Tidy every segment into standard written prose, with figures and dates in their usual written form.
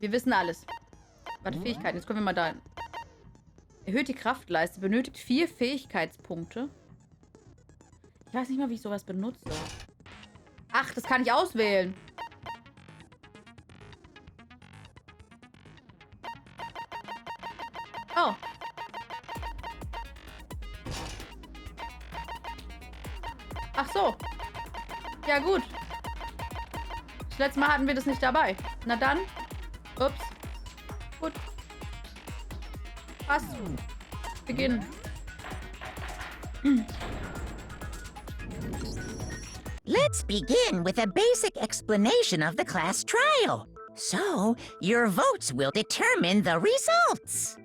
Wir wissen alles. Warte, Fähigkeiten. Jetzt kommen wir mal da hin. Erhöht die Kraftleiste. Benötigt 4 Fähigkeitspunkte. Ich weiß nicht mal, wie ich sowas benutze. Ach, das kann ich auswählen. Oh. Ach so. Ja, gut. Das letzte Mal hatten wir das nicht dabei. Na dann. Ups. Gut. Passt. Beginnen. Let's begin with a basic explanation of the class trial. So, your votes will determine the results.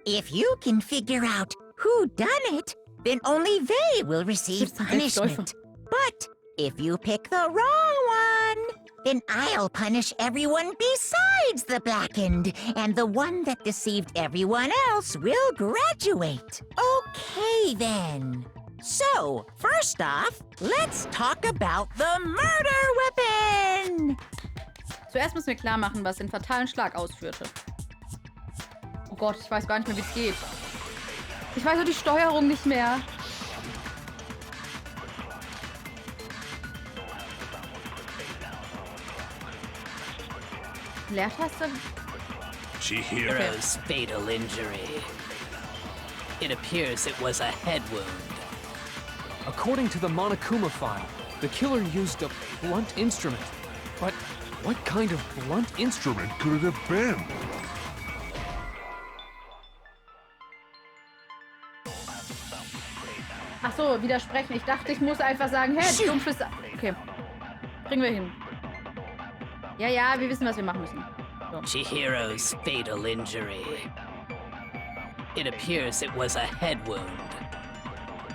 If you can figure out who done it, then only they will receive punishment. But if you pick the wrong one, then I'll punish everyone besides the blackened, and the one that deceived everyone else will graduate. Okay, then. So, first off, let's talk about the murder weapon! Zuerst müssen wir klar machen, was den fatalen Schlag ausführte. Oh Gott, ich weiß gar nicht mehr, wie es geht. Ich weiß auch die Steuerung nicht mehr. Leertaste? Chihiro's fatal injury. It appears it was a head wound. According to the Monokuma file, the killer used a blunt instrument. But what kind of blunt instrument could it have been? Ach so, widersprechen. Ich dachte, ich muss einfach sagen, hey, dumpfes... Okay. Bringen wir hin. Ja, ja, wir wissen, was wir machen müssen. So. Chihiro's fatal injury. It appears it was a head wound.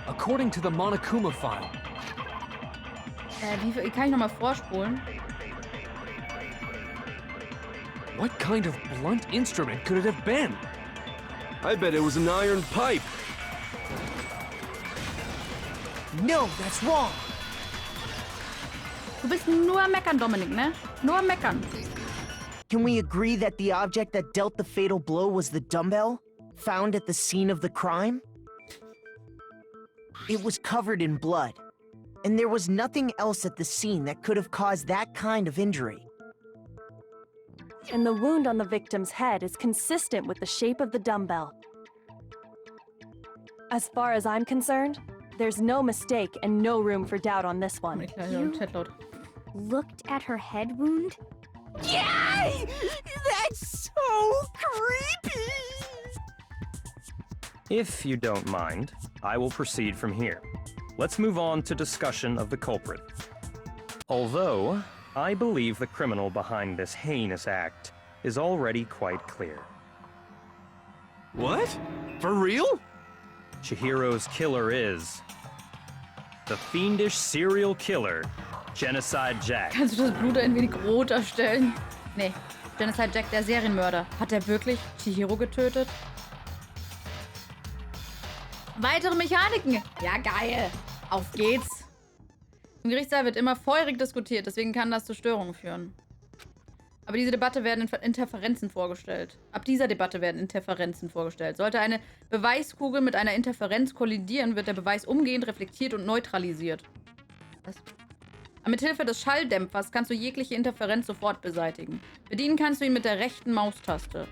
According to the Monokuma file. Wie kann ich nochmal vorspulen? What kind of blunt instrument could it have been? I bet it was an iron pipe. No, that's wrong. Du bist nur am Meckern, Dominik, ne? Nur am Meckern. Can we agree that the object that dealt the fatal blow was the dumbbell, found at the scene of the crime? It was covered in blood, and there was nothing else at the scene that could have caused that kind of injury. And the wound on the victim's head is consistent with the shape of the dumbbell. As far as I'm concerned, there's no mistake and no room for doubt on this one. Looked at her head wound? Yay! That's so creepy! If you don't mind, I will proceed from here. Let's move on to discussion of the culprit. Although, I believe the criminal behind this heinous act is already quite clear. What? For real? Chihiro's killer is the fiendish serial killer, Genocide Jack. Kannst du das Blut ein wenig rot erstellen? Nee, Genocide Jack, der Serienmörder. Hat er wirklich Chihiro getötet? Weitere Mechaniken. Ja, geil. Auf geht's. Im Gerichtssaal wird immer feurig diskutiert, deswegen kann das zu Störungen führen. Aber diese Debatte werden Interferenzen vorgestellt. Ab dieser Debatte werden Interferenzen vorgestellt. Sollte eine Beweiskugel mit einer Interferenz kollidieren, wird der Beweis umgehend reflektiert und neutralisiert. Was? Aber mit Hilfe des Schalldämpfers kannst du jegliche Interferenz sofort beseitigen. Bedienen kannst du ihn mit der rechten Maustaste.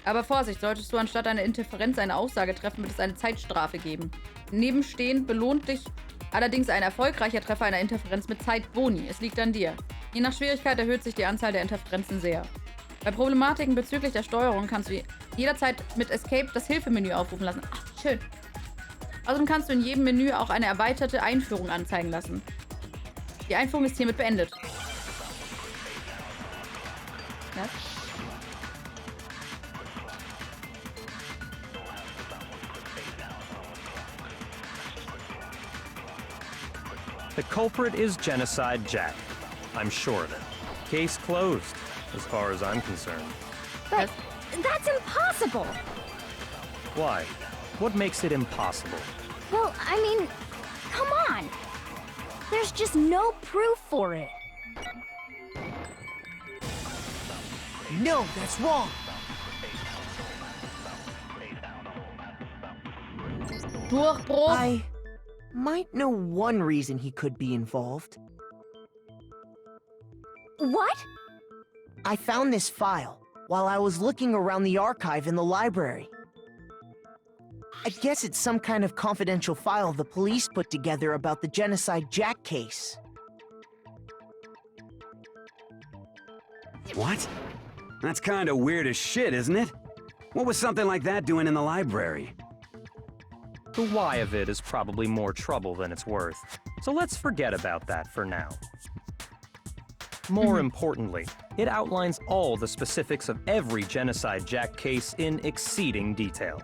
Aber Vorsicht, solltest du anstatt einer Interferenz eine Aussage treffen, wird es eine Zeitstrafe geben. Nebenstehend belohnt dich allerdings ein erfolgreicher Treffer einer Interferenz mit Zeitboni. Es liegt an dir. Je nach Schwierigkeit erhöht sich die Anzahl der Interferenzen sehr. Bei Problematiken bezüglich der Steuerung kannst du jederzeit mit Escape das Hilfemenü aufrufen lassen. Ach, schön. Außerdem kannst du in jedem Menü auch eine erweiterte Einführung anzeigen lassen. Die Einführung ist hiermit beendet. Was? The culprit is Genocide Jack. I'm sure of it. Case closed, as far as I'm concerned. But that's impossible! Why? What makes it impossible? Well, I mean, come on! There's just no proof for it. No, that's wrong. Durchbruch. I might know one reason he could be involved. What? I found this file while I was looking around the archive in the library. I guess it's some kind of confidential file the police put together about the Genocide Jack case. What? That's kinda weird as shit, isn't it? What was something like that doing in the library? The why of it is probably more trouble than it's worth, so let's forget about that for now. More importantly, it outlines all the specifics of every Genocide Jack case in exceeding detail.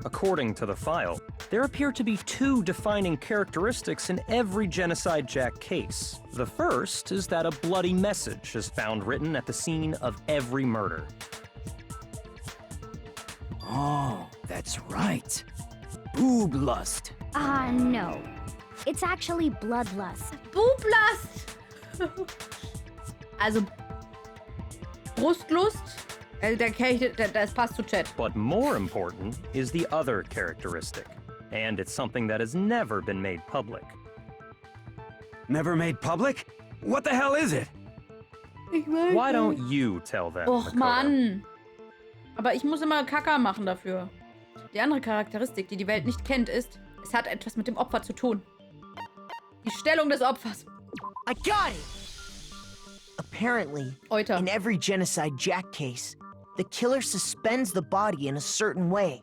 According to the file, there appear to be two defining characteristics in every Genocide Jack case. The first is that a bloody message is found written at the scene of every murder. Oh, that's right. Boob lust. No. It's actually bloodlust. Bublast. Also, Brustlust. Das passt zu Chat. But more important is the other characteristic, and it's something that has never been made public. Never made public? What the hell is it? Why don't you tell them, Och, Makoto? Mann. Aber ich muss immer Kaka machen dafür. Die andere Charakteristik, die die Welt nicht kennt, ist, es hat etwas mit dem Opfer zu tun. Die Stellung des Opfers. I got it! Apparently, Euter. in every Genocide Jack case, the killer suspends the body in a certain way.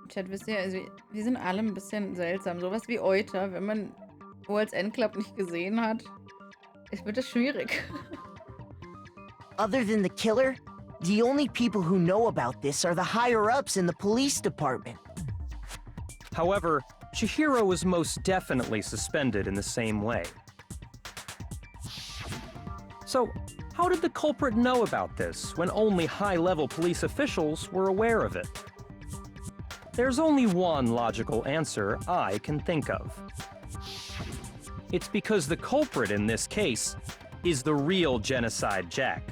Chat, wisst ihr, also, wir sind alle ein bisschen seltsam. Sowas wie Euter, wenn man World's End Club nicht gesehen hat, wird das schwierig. Other than the killer, the only people who know about this are the higher-ups in the police department. However, Chihiro was most definitely suspended in the same way. So, how did the culprit know about this when only high-level police officials were aware of it? There's only one logical answer I can think of. It's because the culprit in this case is the real Genocide Jack.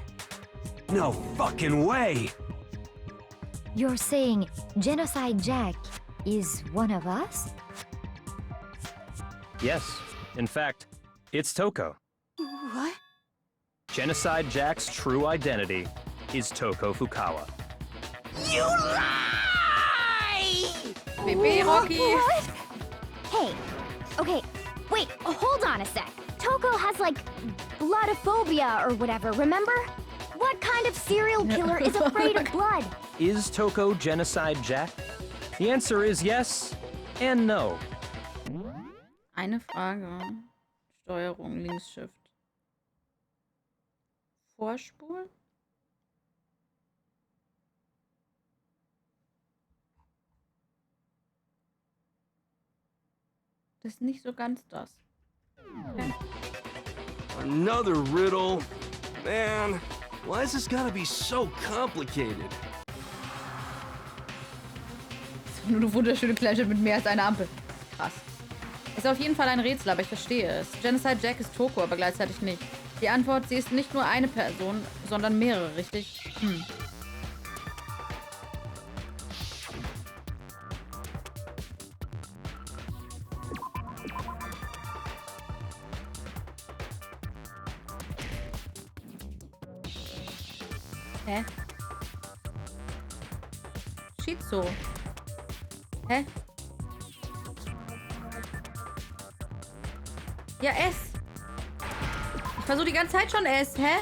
No fucking way! You're saying Genocide Jack is one of us? Yes, in fact, it's Toko. What? Genocide Jack's true identity is Toko Fukawa. You lie! Baby Rocky. What? Hey, okay, wait, hold on a sec. Toko has, like, bloodophobia or whatever, remember? What kind of serial killer is afraid of blood? Is Toko Genocide Jack? The answer is yes and no. Eine Frage. Steuerung, Linksshift. Vorspulen? Das ist nicht so ganz das. Okay. Another riddle? Man, why is this gotta be so complicated? Nur eine wunderschöne Kleinstadt mit mehr als einer Ampel. Krass. Ist auf jeden Fall ein Rätsel, aber ich verstehe es. Genocide Jack ist Toko, aber gleichzeitig nicht. Die Antwort, sie ist nicht nur eine Person, sondern mehrere, richtig? Hä? Shizu. Hä? Ja, S. Ich versuche die ganze Zeit schon S, hä?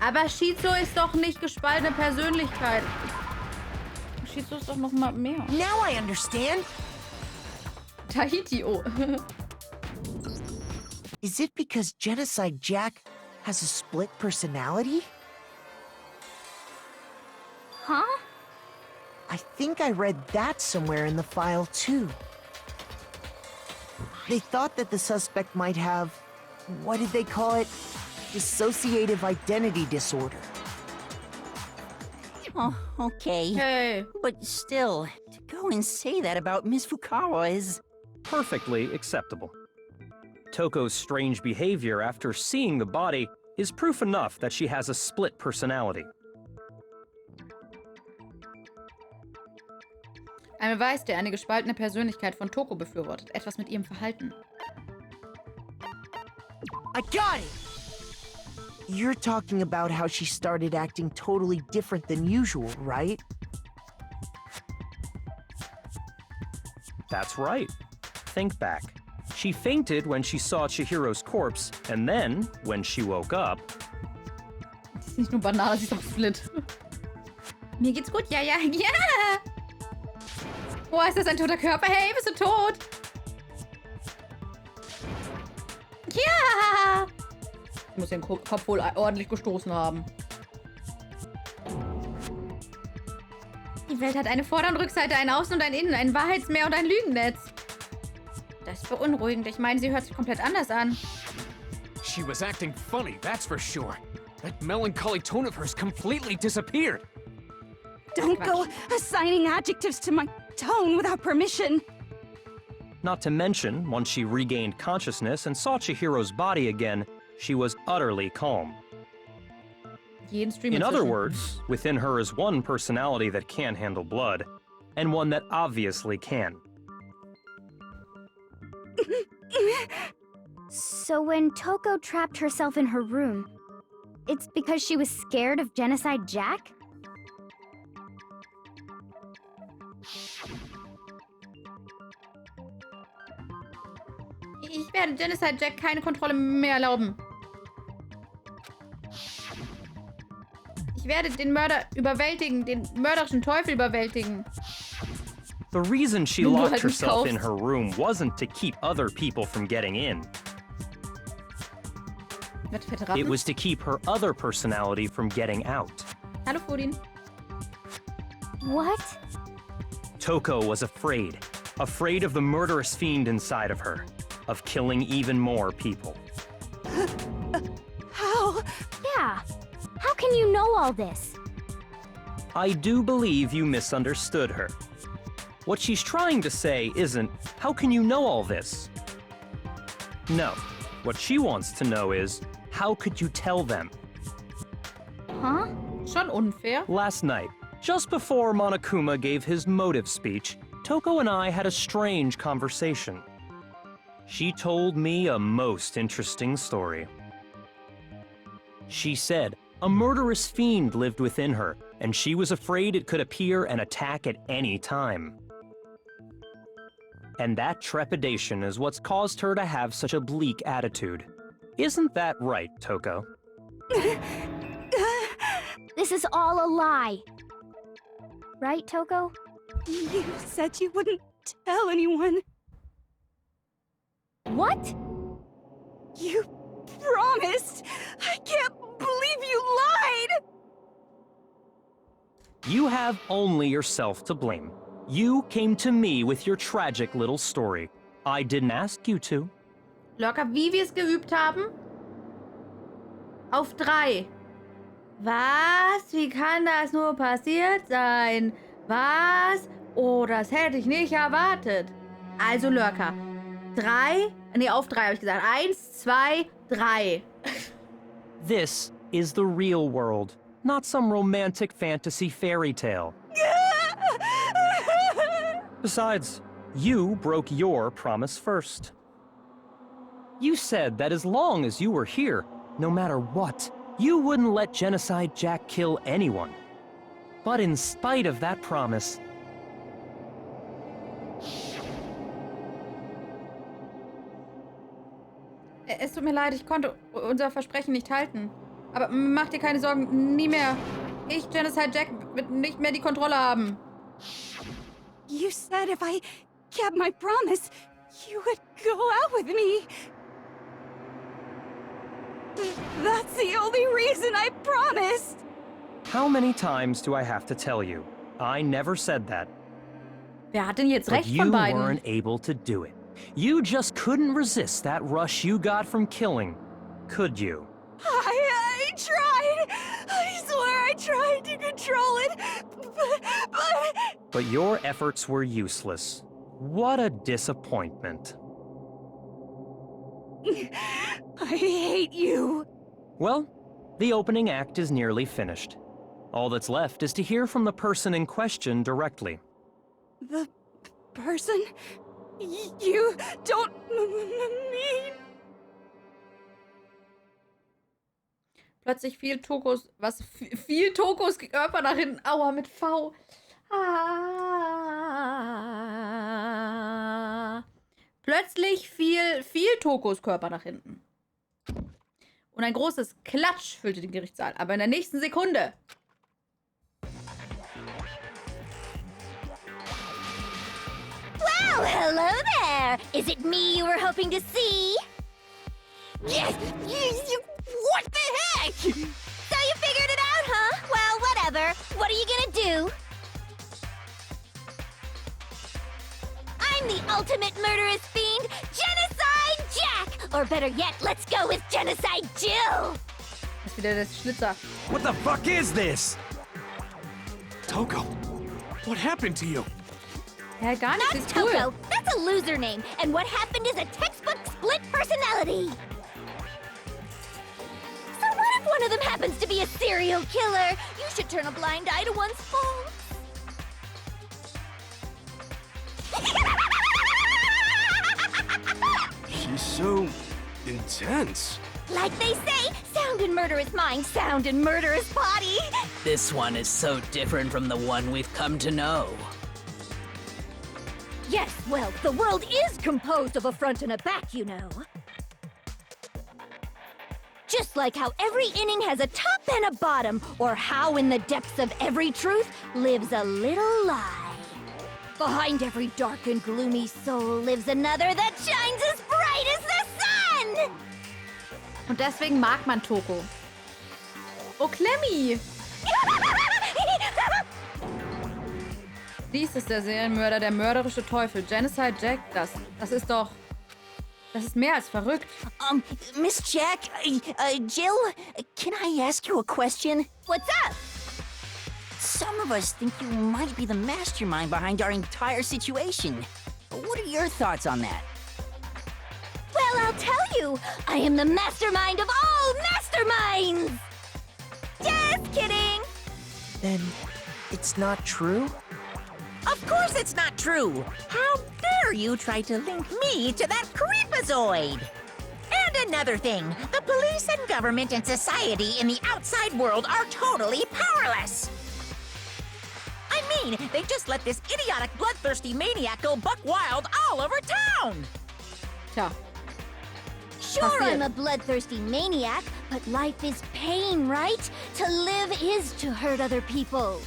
Aber Shizu ist doch nicht gespaltene Persönlichkeit. Shizu ist doch noch mal mehr. Now I understand. Tahiti, oh. Is it because Genocide Jack has a split personality? Huh? I think I read that somewhere in the file, too. They thought that the suspect might have, what did they call it? Dissociative identity disorder. Oh, okay. Hey. But still, to go and say that about Miss Fukawa is... Perfectly acceptable. Toko's strange behavior after seeing the body is proof enough that she has a split personality. Ein Beweis, der eine gespaltene Persönlichkeit von Toko befürwortet. Etwas mit ihrem Verhalten. I got it! You're talking about how she started acting totally different than usual, right? That's right. Think back. She fainted when she saw Chihiro's corpse, and then, when she woke up... Sie ist nicht nur Banane, sie ist auch Split. Mir geht's gut, ja, ja, ja! Oh, ist das ein toter Körper? Hey, bist du tot? Ja! Ich muss den Kopf wohl ordentlich gestoßen haben. Die Welt hat eine Vorder- und Rückseite, ein Außen- und ein Innen, ein Wahrheitsmeer und ein Lügennetz. Das ist beunruhigend. Ich meine, sie hört sich komplett anders an. She was acting funny, that's for sure. That melancholy tone of hers completely disappeared. Don't go assigning adjectives to my tone without permission. Not to mention, once she regained consciousness and saw Chihiro's body again, she was utterly calm. Jeden Stream In other inzwischen. words, within her is one personality that can't handle blood, and one that obviously can. So when Toko trapped herself in her room, it's because she was scared of Genocide Jack? Ich werde Genocide Jack keine Kontrolle mehr erlauben. Ich werde den Mörder überwältigen, den mörderischen Teufel überwältigen. The reason she Wenn du locked halt nicht herself in kaufst. her room wasn't to keep other people from getting in. Mit fette It Ratten. was to keep her other personality from getting out. Hallo, Fudin. What? Toko was afraid. Afraid of the murderous fiend inside of her. Of killing even more people. How? Yeah. How can you know all this? I do believe you misunderstood her. What she's trying to say isn't, how can you know all this? No. What she wants to know is, how could you tell them? Huh? Schon unfair. Last night, just before Monokuma gave his motive speech, Toko and I had a strange conversation. She told me a most interesting story. She said a murderous fiend lived within her, and she was afraid it could appear and attack at any time. And that trepidation is what's caused her to have such a bleak attitude. Isn't that right, Toko? This is all a lie. Right, Toko? You said you wouldn't tell anyone. What? You promised! I can't believe you lied! You have only yourself to blame. You came to me with your tragic little story. I didn't ask you to. Locker, wie wir es geübt haben? Auf 3. Was? Wie kann das nur passiert sein? Was? Oh, das hätte ich nicht erwartet. Also, Lurker. 3. Nee, auf 3 habe ich gesagt. 1, 2, 3. This is the real world, not some romantic fantasy fairy tale. Besides, you broke your promise first. You said that as long as you were here, no matter what, you wouldn't let Genocide Jack kill anyone. But in spite of that promise, Es tut mir leid, ich konnte unser Versprechen nicht halten. Aber mach dir keine Sorgen, nie mehr. Ich, Genocide Jack, wird nicht mehr die Kontrolle haben. You said if I kept my promise, you would go out with me. That's the only reason I promised. how many times do I have to tell you? I never said that. Wer hat denn jetzt But recht you von beiden? weren't able to do it. You just couldn't resist that rush you got from killing, could you? I tried. I swear I tried to control it, but... But your efforts were useless. What a disappointment. I hate you. Well, the opening act is nearly finished. All that's left is to hear from the person in question directly. The person you don't mean. Plötzlich fiel Tokos Körper nach hinten. Aua, mit V. Ah. Plötzlich fiel Tokos Körper nach hinten. Und ein großes Klatsch füllte den Gerichtssaal. Aber in der nächsten Sekunde. Well, hello there! Is it me you were hoping to see? Yes! What the heck? So you figured it out, huh? Well, whatever. What are you gonna do? I'm the ultimate murderous fiend, Genocide Jack! Or better yet, let's go with Genocide Jill! Das ist wieder der Schlitzer. What the fuck is this? Toko, what happened to you? Ja, gar nichts. That's Ist cool. Toko. That's a loser name. And what happened is a textbook split personality. So what if one of them happens to be a serial killer? You should turn a blind eye to one's faults. She's so intense. Like they say, sound in murderous mind, sound in murderous body. This one is so different from the one we've come to know. Yes, well, the world is composed of a front and a back, you know. Just like how every inning has a top and a bottom, or how in the depths of every truth lives a little lie. Behind every dark and gloomy soul lives another that shines as bright as the sun! Und deswegen mag man Toko. Oh, Clemmy! Dies ist der Serienmörder, der mörderische Teufel. Genocide Jack, das ist doch... Das ist mehr als verrückt. Miss Jack, Jill, can I ask you a question? What's up? Some of us think you might be the mastermind behind our entire situation. What are your thoughts on that? Well, I'll tell you. I am the mastermind of all masterminds! Just kidding! Then it's not true? Of course it's not true! How dare you try to link me to that creepazoid! And another thing, the police and government and society in the outside world are totally powerless! I mean, they just let this idiotic, bloodthirsty maniac go buck wild all over town! Tja. Sure, I'm a bloodthirsty maniac, but life is pain, right? To live is to hurt other people.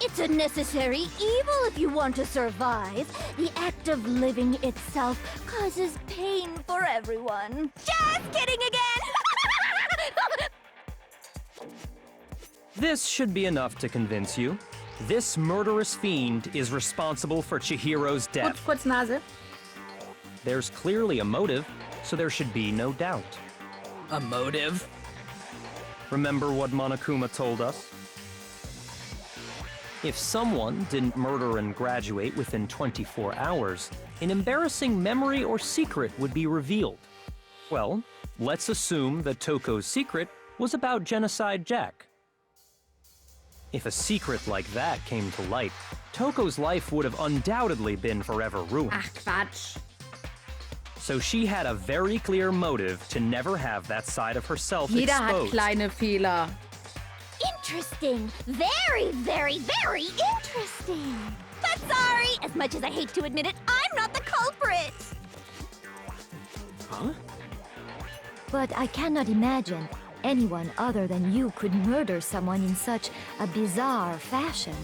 It's a necessary evil if you want to survive. The act of living itself causes pain for everyone. Just kidding again! This should be enough to convince you. This murderous fiend is responsible for Chihiro's death. Kurz Nase. There's clearly a motive, so there should be no doubt. A motive? Remember what Monokuma told us? If someone didn't murder and graduate within 24 hours, an embarrassing memory or secret would be revealed. Well, let's assume that Toko's secret was about Genocide Jack. If a secret like that came to light, Toko's life would have undoubtedly been forever ruined. Ach, Quatsch. So she had a very clear motive to never have that side of herself Jeder hat exposed. kleine Fehler. Interesting. Very, very, very interesting. But sorry, as much as I hate to admit it, I'm not the culprit. Huh? But I cannot imagine anyone other than you could murder someone in such a bizarre fashion.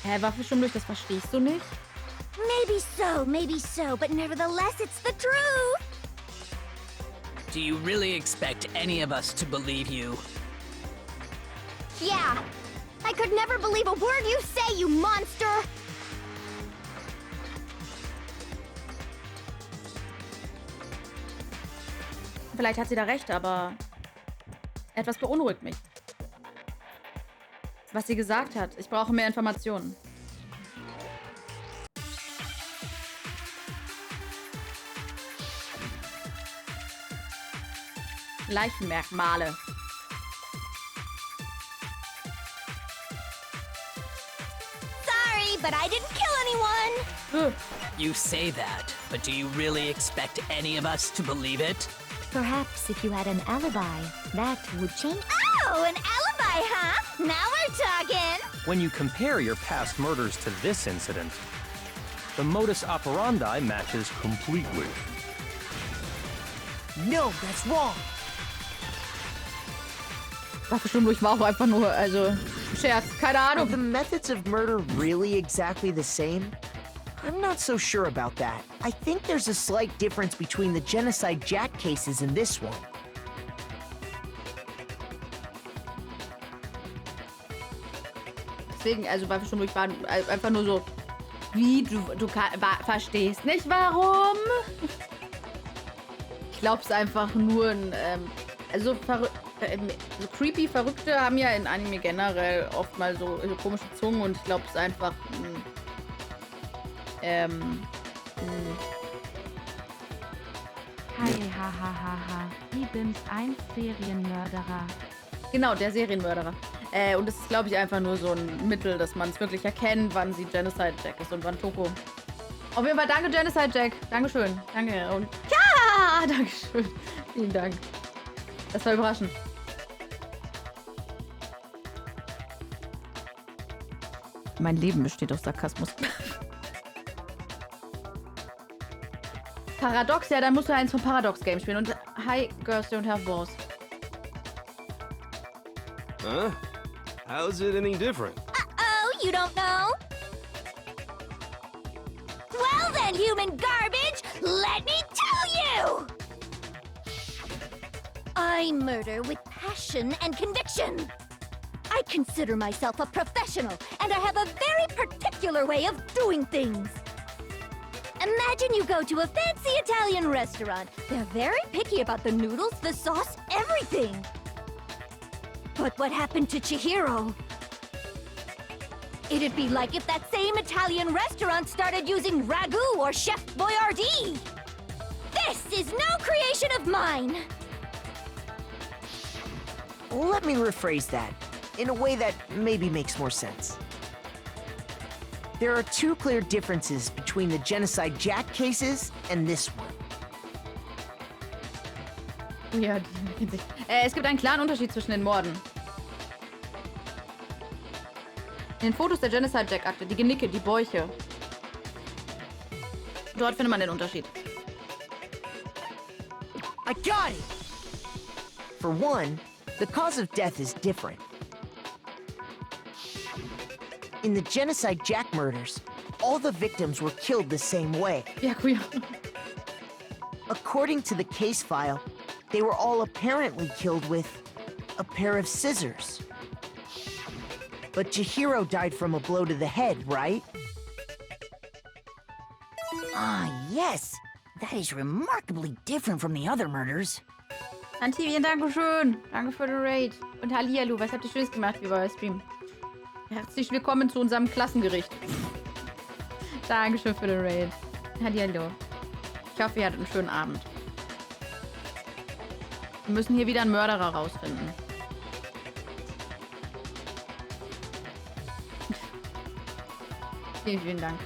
Hä, Waffe schon durch, das verstehst du nicht? Maybe so, but nevertheless, it's the truth. Do you really expect any of us to believe you? Yeah. I could never believe a word you say, you monster! Vielleicht hat sie da recht, aber etwas beunruhigt mich. Was sie gesagt hat. Ich brauche mehr Informationen. Leichenmerkmale. Sorry, but I didn't kill anyone. You say that, but do you really expect any of us to believe it? Perhaps if you had an alibi, that would change. Oh, an alibi, huh? Now we're talking. When you compare your past murders to this incident, the modus operandi matches completely. No, that's wrong. War bestimmt durch, war auch einfach nur, also, Scherz, keine Are Ahnung. the methods of murder really exactly the same? I'm not so sure about that. I think there's a slight difference between the Genocide Jack cases and this one. Deswegen, also war schon durch, war einfach nur so, wie, du verstehst nicht, warum? Ich glaube, es ist einfach nur ein, also so creepy Verrückte haben ja in Anime generell oft mal so komische Zungen und ich glaube, es ist einfach Hahaha, Ibims 1 Serienmörderer. Genau, der Serienmörderer. Und es ist, glaube ich, einfach nur so ein Mittel, dass man es wirklich erkennt, wann sie Genocide Jack ist und wann Toko. Auf jeden Fall danke, Genocide Jack. Dankeschön. Danke. Und ja, Dankeschön. Vielen Dank. Das war überraschend. Mein Leben besteht aus Sarkasmus. Paradox, ja, dann musst du eins von Paradox Game spielen. Und hi, girls don't have balls. Huh? How's it any different? Uh-oh, you don't know? Well then, human garbage, let me tell you! I murder with passion and conviction. I consider myself a professional, and I have a very particular way of doing things. Imagine you go to a fancy Italian restaurant. They're very picky about the noodles, the sauce, everything. But what happened to Chihiro? It'd be like if that same Italian restaurant started using ragu or Chef Boyardee. This is no creation of mine. Let me rephrase that in a way that maybe makes more sense. There are two clear differences between the Genocide Jack cases and this one. Ja, es gibt einen klaren Unterschied zwischen den Morden. In den Fotos der Genocide Jack-Akte, die Genicke, die Bäuche. Dort findet man den Unterschied. I got it! For one, the cause of death is different. In the Genocide Jack murders, all the victims were killed the same way. Ja, cool. According to the case file, they were all apparently killed with a pair of scissors. But Chihiro died from a blow to the head, right? Ah, yes. That is remarkably different from the other murders. Antivien, dankeschön. Danke für den Raid. Und hallihallo, was habt ihr Schönes gemacht wie bei eurem Stream? Herzlich willkommen zu unserem Klassengericht. Dankeschön für den Raid. Hallihallo. Ich hoffe, ihr hattet einen schönen Abend. Wir müssen hier wieder einen Mörderer rausfinden. Vielen, vielen Dank.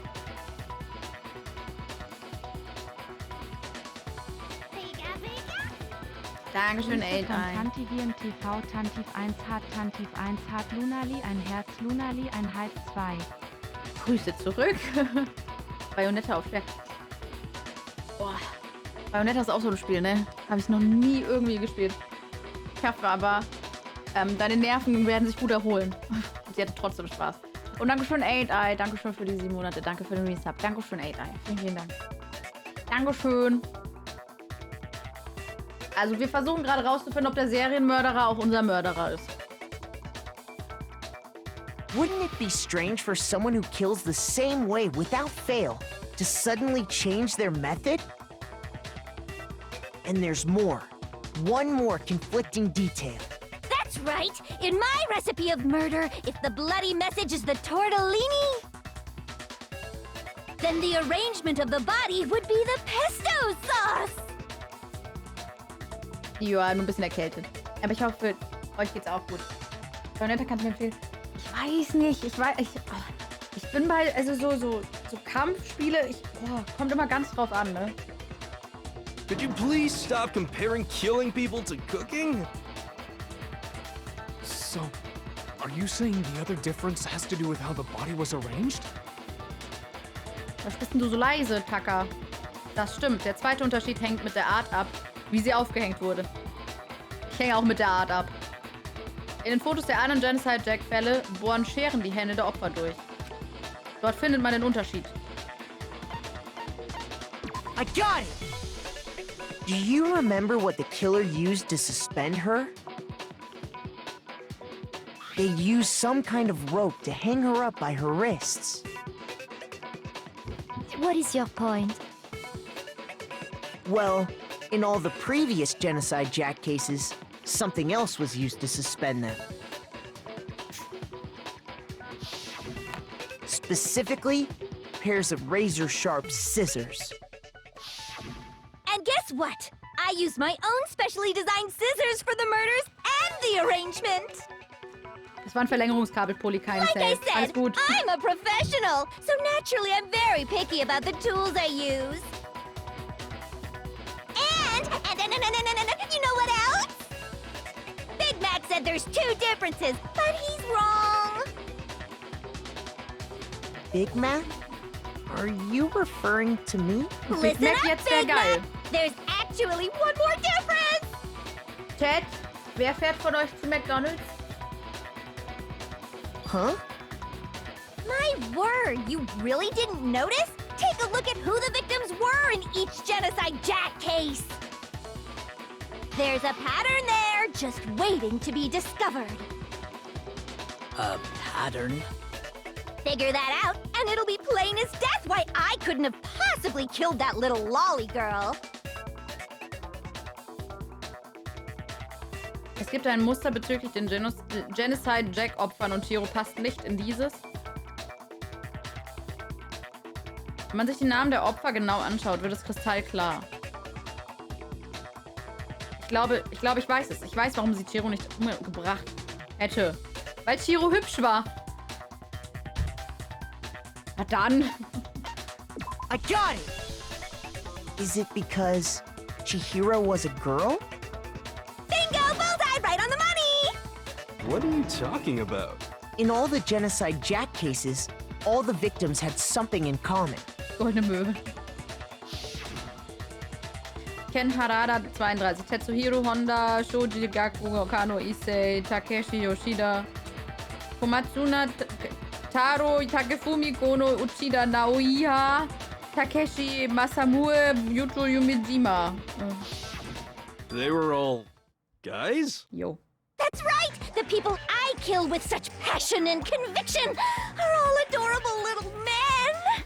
Dankeschön, Eltern. Tantiviren TV, Tantiv 1 Hart, Tantiv 1 Hart, Lunali, ein Herz, Lunali, ein Halb 2. Grüße zurück. Bayonetta auf Schwer. Boah. Bayonetta ist auch so ein Spiel, ne? Habe ich noch nie irgendwie gespielt. Ich hoffe aber, deine Nerven werden sich gut erholen. Und sie hatte trotzdem Spaß. Und Dankeschön, 8-Eye. Dankeschön für die 7 Monate. Danke für den Resub. Dankeschön, 8-Eye. Vielen, vielen Dank. Dankeschön. Also wir versuchen gerade rauszufinden, ob der Serienmörderer auch unser Mörderer ist. Wouldn't it be strange for someone who kills the same way without fail to suddenly change their method? And there's more. One more conflicting detail. That's right! In my recipe of murder, if the bloody message is the tortellini, then the arrangement of the body would be the pesto sauce! Ja, nur ein bisschen erkältet. Aber ich hoffe, euch geht's auch gut. Donetta, kannst du mir empfehlen? Ich weiß nicht. Ich bin bei, also so Kampfspiele, kommt immer ganz drauf an, ne? Could you please stop comparing killing people to cooking? So, are you saying the other difference has to do with how the body was arranged? Was bist denn du so leise, Tucker? Das stimmt. Der zweite Unterschied hängt mit der Art ab, wie sie aufgehängt wurde. Ich hänge auch mit der Art ab. In den Fotos der anderen Genocide Jack-Fälle bohren Scheren die Hände der Opfer durch. Dort findet man den Unterschied. I got it! Do you remember what the killer used to suspend her? They used some kind of rope to hang her up by her wrists. What is your point? Well, in all the previous Genocide Jack cases, something else was used to suspend them. Specifically, pairs of razor-sharp scissors. And guess what? I used my own specially designed scissors for the murders and the arrangement. Das war ein Verlängerungskabel, Poli, kein Like I Safe. Alles said, gut. I'm a professional, so naturally I'm very picky about the tools I use. And you know what else? Big Mac said there's two differences, but he's wrong. Big Mac? Are you referring to me? Listen Mac up, jetzt wär Big geil. Mac. There's actually one more difference. Chat, wer fährt von euch zu McDonald's? Huh? My word, you really didn't notice? Take a look at who the victims were in each Genocide Jack case. There's a pattern there, just waiting to be discovered. A pattern? Figure that out, and it'll be plain as death why I couldn't have possibly killed that little lolly girl. Es gibt ein Muster bezüglich den Genocide Jack-Opfern und Chiro passt nicht in dieses. Wenn man sich die Namen der Opfer genau anschaut, wird es kristallklar. Ich glaube, ich weiß es. Ich weiß, warum sie Chiro nicht umgebracht hätte. Weil Chiro hübsch war. Na dann. I got it! Is it because Chihiro was a girl? Bingo! Bullseye! Right on the money! What are you talking about? In all the Genocide Jack cases, all the victims had something in common. Goldene Möwe. Ken Harada 32, Tetsuhiro Honda, Shoji Gaku, Kano Issei, Takeshi Yoshida, Komatsuna Taro, Takefumi Kono, Uchida Naoiha, Takeshi Masamue, Yuto Yumijima. They were all guys? Yo. That's right! The people I kill with such passion and conviction are all adorable little men!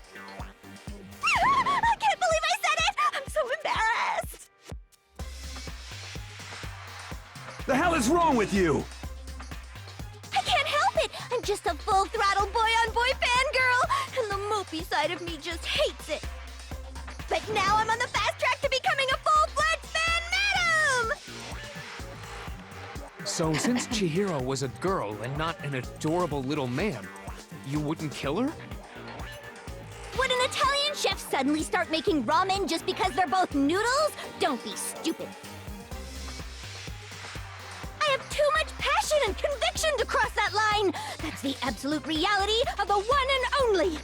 I can't believe I said it! I'm so embarrassed! The hell is wrong with you? I can't help it! I'm just a full-throttle boy-on-boy fangirl, and the mopey side of me just hates it. But now I'm on the fast track to becoming a full-fledged fan madam! So, since Chihiro was a girl and not an adorable little man, you wouldn't kill her? Would an Italian chef suddenly start making ramen just because they're both noodles? Don't be stupid. I have too much passion and conviction to cross that line. That's the absolute reality of the one and only.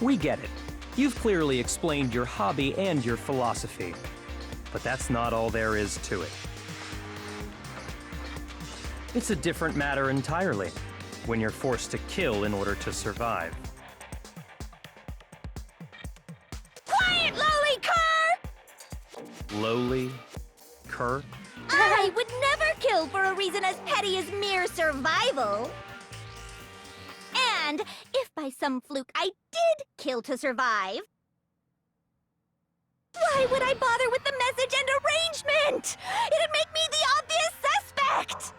We get it. You've clearly explained your hobby and your philosophy. But that's not all there is to it. It's a different matter entirely, when you're forced to kill in order to survive. Quiet, lowly cur! Lowly? Cur? I would never kill for a reason as petty as mere survival. And if by some fluke I did kill to survive, why would I bother with the message and arrangement? It'd make me the obvious suspect!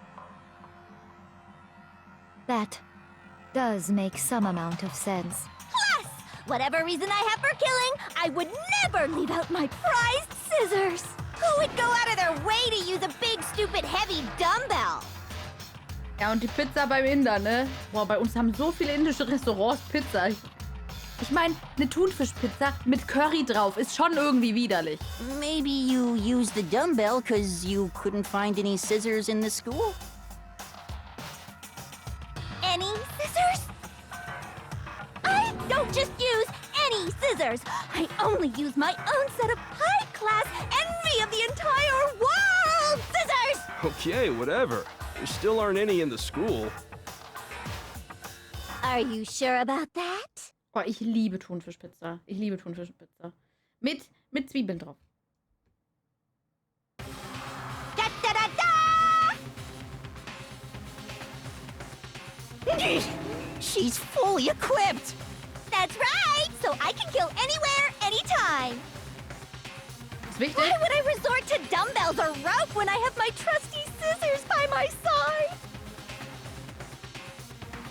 That does make some amount of sense. Plus, whatever reason I have for killing, I would never leave out my prized scissors. Who would go out of their way to use a big, stupid, heavy dumbbell? Ja, und die Pizza beim Inder, ne? Boah, bei uns haben so viele indische Restaurants Pizza. Ich meine, eine Thunfischpizza mit Curry drauf ist schon irgendwie widerlich. Maybe you used the dumbbell because you couldn't find any scissors in the school? Any scissors? I don't just use any scissors. I only use my own set of high-class envy of the entire world scissors! Okay, whatever. There still aren't any in the school. Are you sure about that? Boah, ich liebe Thunfischpizza. Ich liebe Thunfischpizza. Mit Zwiebeln drauf. Da, da, da, da! She's fully equipped! That's right! So I can kill anywhere, anytime! Ist wichtig. Why would I resort to dumbbells or rope when I have my trusty scissors by my side?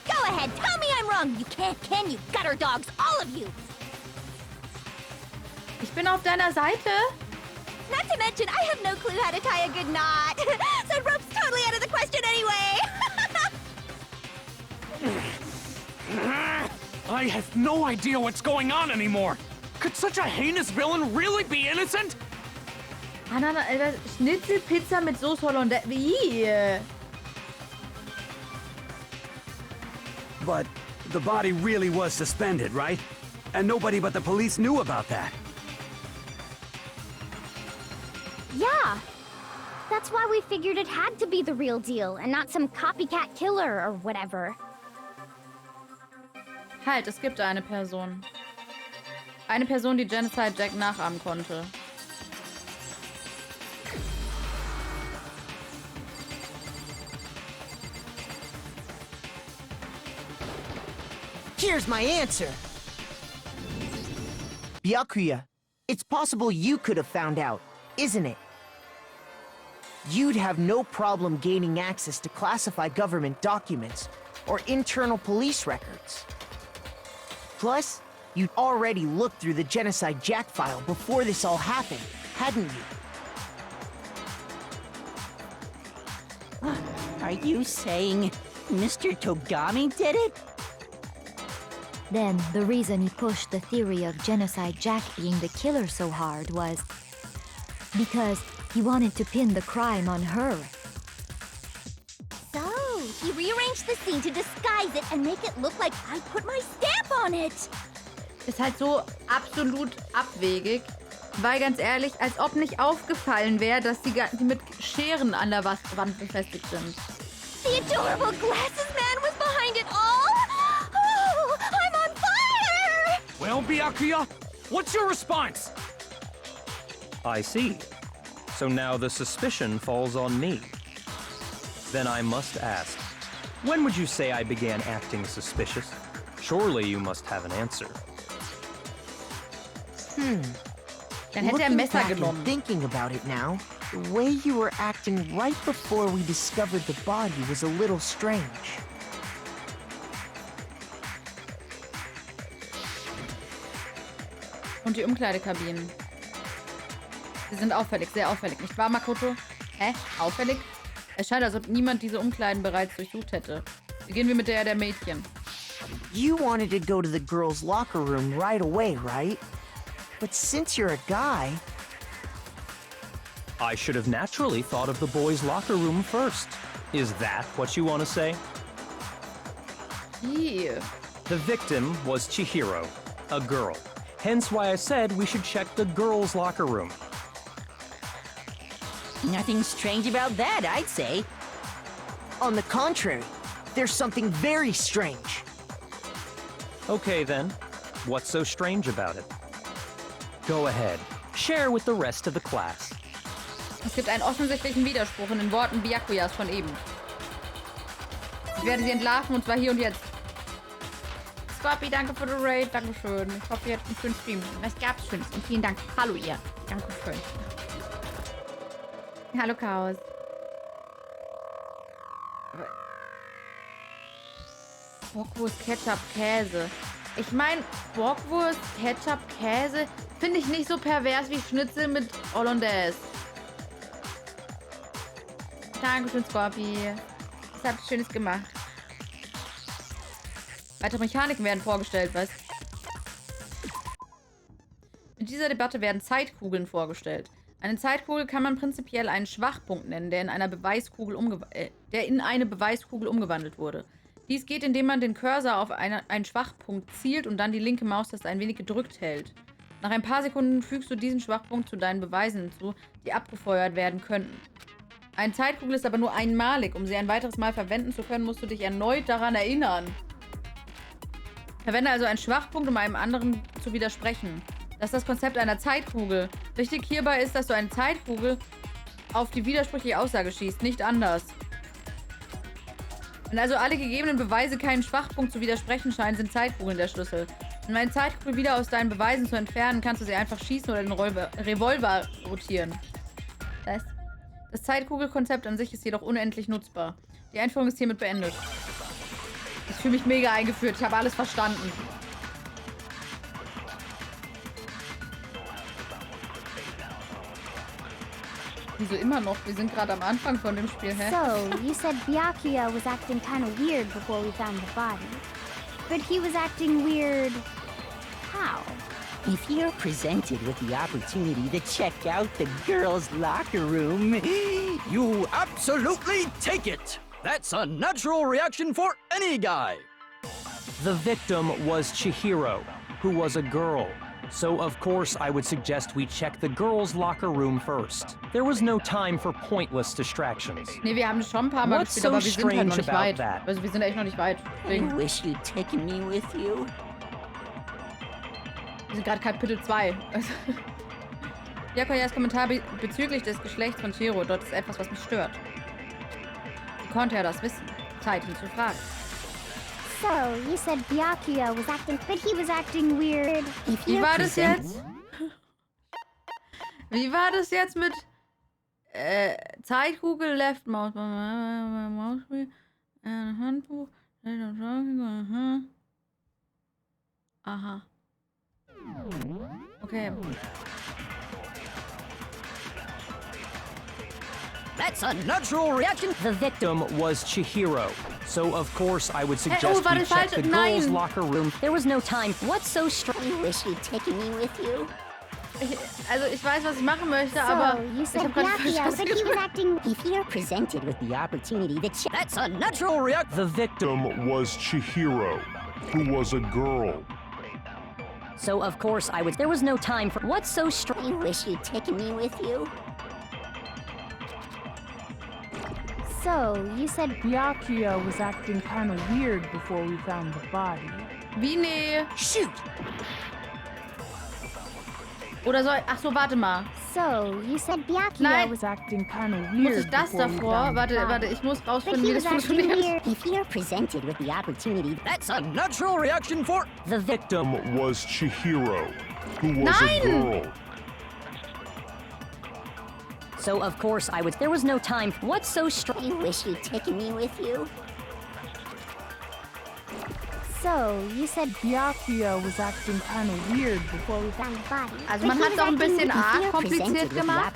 Go ahead, tell me I'm wrong! You can't, can you? Gutter dogs, all of you! Ich bin auf deiner Seite. Not to mention, I have no clue how to tie a good knot. So rope's totally out of the question anyway! I have no idea what's going on anymore. Could such a heinous villain really be innocent? Schnitzelpizza mit Sauce Hollandaise. Wie? But the body really was suspended, right? And nobody but the police knew about that. Yeah. That's why we figured it had to be the real deal and not some copycat killer or whatever. Halt, es gibt eine Person. Eine Person, die Genocide Jack nachahmen konnte. Here's my answer. Byakuya, it's possible you could have found out, isn't it? You'd have no problem gaining access to classified government documents or internal police records. Plus, you'd already looked through the Genocide Jack file before this all happened, hadn't you? Are you saying Mr. Togami did it? Then, the reason he pushed the theory of Genocide Jack being the killer so hard was because he wanted to pin the crime on her. So, he rearranged the scene to disguise it and make it look like I put my stamp on it. Ist halt so absolut abwegig. Weil ganz ehrlich, als ob nicht aufgefallen wäre, dass die mit Scheren an der Wand befestigt sind. The adorable glasses man was behind it all? Oh, I'm on fire! Well, Byakuya, what's your response? I see. So now the suspicion falls on me. Then I must ask, when would you say I began acting suspicious? Surely you must have an answer. Dann hätte Looking Messer back and genommen. thinking about it now, the way you were acting right before we discovered the body was a little strange. Und die Umkleidekabinen. Sie sind auffällig, sehr auffällig. Nicht wahr, Makoto? Hä? Auffällig? Es scheint, als ob niemand diese Umkleiden bereits durchsucht hätte. Beginnen wir mit der Mädchen. You wanted to go to the girls' locker room right away, right? But since you're a guy... I should have naturally thought of the boys' locker room first. Is that what you want to say? Ew. The victim was Chihiro, a girl. Hence why I said we should check the girls' locker room. Nothing strange about that, I'd say. On the contrary, there's something very strange. Okay then, what's so strange about it? Go ahead, share with the rest of the class. Es gibt einen offensichtlichen Widerspruch in den Worten Byakuyas von eben. Ich werde sie entlarven und zwar hier und jetzt. Scorpy, danke für den Raid, dankeschön. Ich hoffe, ihr hattet einen schönen Stream. Was gab's Schönes und vielen Dank. Hallo ihr. Dankeschön. Hallo Chaos. Bockwurst, Ketchup, Käse. Ich meine, Bockwurst, Ketchup, Käse finde ich nicht so pervers wie Schnitzel mit Hollandaise. Dankeschön, Scorpi. Das habt ihr Schönes gemacht. Weitere Mechaniken werden vorgestellt, was? In dieser Debatte werden Zeitkugeln vorgestellt. Eine Zeitkugel kann man prinzipiell einen Schwachpunkt nennen, der in eine Beweiskugel umgewandelt wurde. Dies geht, indem man den Cursor auf einen Schwachpunkt zielt und dann die linke Maustaste ein wenig gedrückt hält. Nach ein paar Sekunden fügst du diesen Schwachpunkt zu deinen Beweisen hinzu, die abgefeuert werden könnten. Eine Zeitkugel ist aber nur einmalig. Um sie ein weiteres Mal verwenden zu können, musst du dich erneut daran erinnern. Verwende also einen Schwachpunkt, um einem anderen zu widersprechen. Das ist das Konzept einer Zeitkugel. Wichtig hierbei ist, dass du eine Zeitkugel auf die widersprüchliche Aussage schießt, nicht anders. Wenn also alle gegebenen Beweise keinen Schwachpunkt zu widersprechen scheinen, sind Zeitkugeln der Schlüssel. Um eine Zeitkugel wieder aus deinen Beweisen zu entfernen, kannst du sie einfach schießen oder den Revolver rotieren. Das Zeitkugelkonzept an sich ist jedoch unendlich nutzbar. Die Einführung ist hiermit beendet. Ich fühle mich mega eingeführt. Ich habe alles verstanden. Wieso immer noch? Wir sind gerade am Anfang von dem Spiel, hä? So, you said Byakuya was acting kind of weird before we found the body. But he was acting weird... how? If you're presented with the opportunity to check out the girls' locker room, you absolutely take it! That's a natural reaction for any guy! The victim was Chihiro, who was a girl. So, of course, I would suggest we check the girls' locker room first. There was no time for pointless distractions. Nee, wir haben das schon ein paar Mal gespielt, aber wir sind halt noch nicht weit. Also wir sind echt noch nicht weit. I wish you'd taken me with you. Wir sind gerade Kapitel 2. Byakuya's Kommentar bezüglich des Geschlechts von Chihiro. Dort ist etwas, was mich stört. Wie konnte er das wissen? Zeit, ihn zu fragen. So, you said Byakuya was acting, but he was acting weird. Wie war das jetzt? Wie war das jetzt mit Zeitkugel, Left Mouse, Handbuch, aha. Okay. That's a natural reaction. The victim was Chihiro. So, of course, I would suggest we check the girls' locker room. There was no time. What's so strange? I wish you'd taken me with you. Also, ich weiß, was ich machen möchte, aber you said Byakuya, but he was acting... If you're presented with the opportunity to check... That's a natural reaction. The victim was Chihiro, who was a girl. So, of course, I would... There was no time for... What's so strange? I wish you'd taken me with you. So, you said Byakuya was acting kind of weird before we found the body. Wie, nee? Shoot! Oder soll... Ach so, warte mal. So, you said Byakuya was acting kind of weird. Muss ich das davor? Warte, ich muss rausfinden, wie das funktioniert. If you're presented with the opportunity... That's a natural reaction for... The victim was Chihiro, who was a girl. So, of course, I would... There was no time... What's so strange? I wish you'd taken me with you. So, you said Byakuya was acting kind of weird before we found the body. Also man hat doch ein bisschen arg kompliziert gemacht.